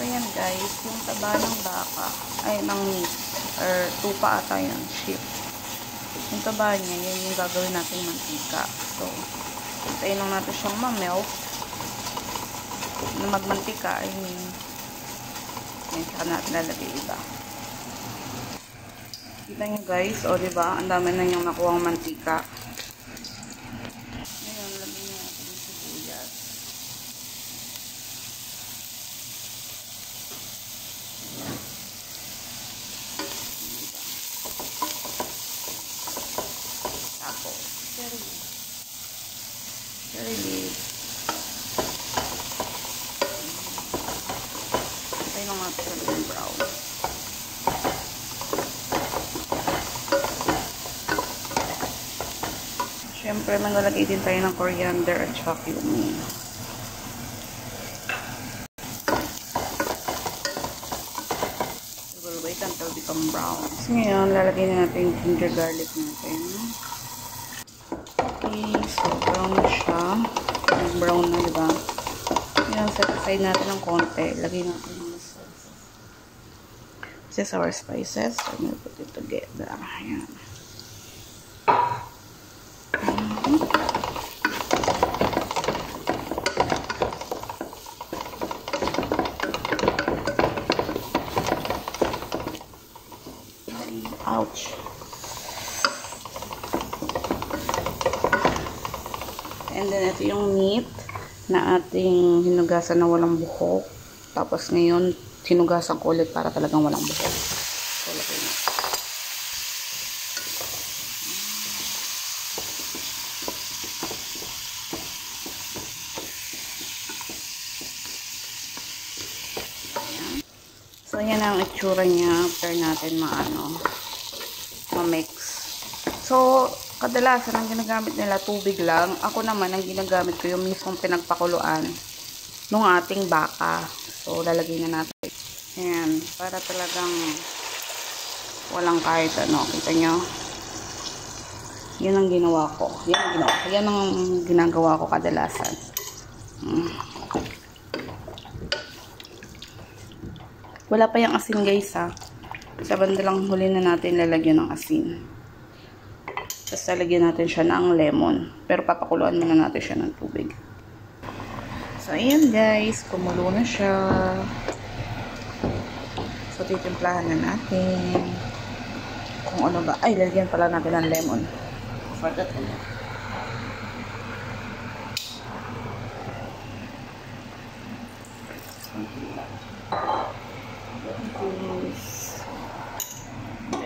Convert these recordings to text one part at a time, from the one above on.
ayan guys, yung taba ng baka, ay ng meat, or tupa ata yun, sheep. Yung taba niya, yun yung gagawin natin mantika. So, hintayin lang natin siyang ma-melt. Na magmantika, I mean, yan, saka natin lalagay iba. Kita nyo guys, o diba, ang dami na yung nakuha ang mantika. Ngayon, lagyan natin yung sibuyas. Tapos, cherry leaves. Hintayin lang natin yung brown. Siyempre, maglalagay din tayo ng coriander at saka cumin. We will wait until become brown. So, ngayon, lalagay na natin yung ginger garlic natin. Okay, so brown na siya. Brown na, diba? Ngayon, set aside natin ng konti. Lagay natin yung this is our spices. I'm gonna put it together. Ayan. Ouch. And then ito yung meat na ating hinugasan na walang buhok. Tapos ngayon, hinugasan ko ulit para talagang walang buhok. So, lagay na. So, yan ang itsura niya after natin ma-mix. So, kadalasan ang ginagamit nila tubig lang. Ako naman, ang ginagamit ko yung mismong pinagpakuluan ng ating baka. So, lalagay na natin. Ayan, para talagang walang kahit ano. Kita nyo? Yan ang ginawa ko. Yan ang ginagawa ko kadalasan. Wala pa yung asin guys ha. Sa bandalang huli na natin lalagyan ng asin. Tapos lalagyan natin siya ng lemon. Pero papakuluan muna natin siya ng tubig. So ayan guys, kumulo na siya. So titimplahan na natin. Kung ano ba. Ay, lalagyan pala natin ng lemon. Forgot ko na.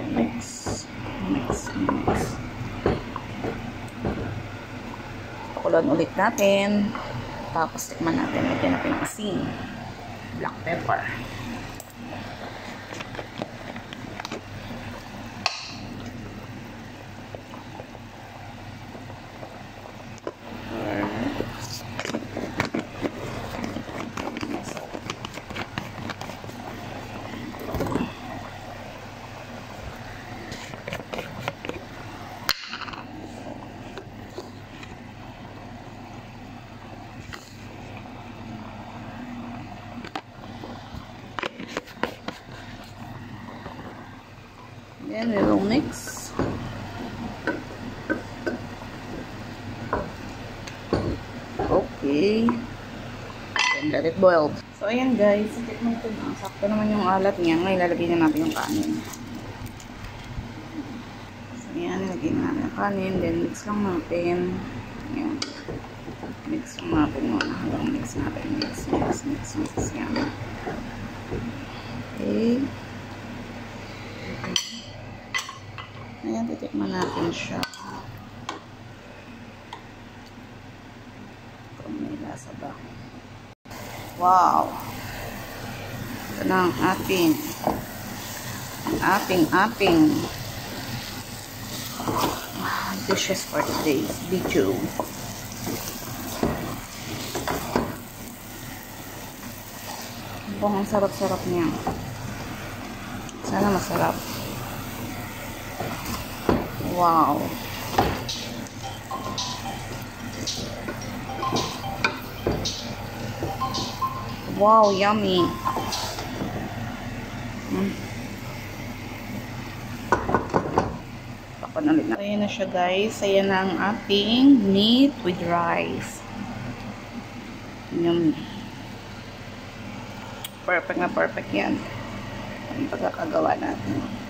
Mix. Pakuluan ulit natin. Tapos tikman natin. Lagyan natin ng asin. Black pepper. Then we will mix. Okay. Then let it boil. So ayan guys, tikman ko na. Sakto naman yung alat niya. Ngayon lalagay na natin yung kanin. So ayan, lalagay na natin yung kanin. Then mix lang natin. Ayan. Mix lang natin muna. Hanggang mix natin. Mix. Yan. Okay. Ayan, titikman natin siya. Kung may lasa ba. Wow! Ito na ang ating dishes for today's video. Ang sarap-sarap niya. Sana masarap. Wow. Wow, yummy. Takpan ulit na. Ayan na siya guys. Ayan na ang ating meat with rice. Yummy. Perfect na perfect yan. Ang pagkakagawa natin.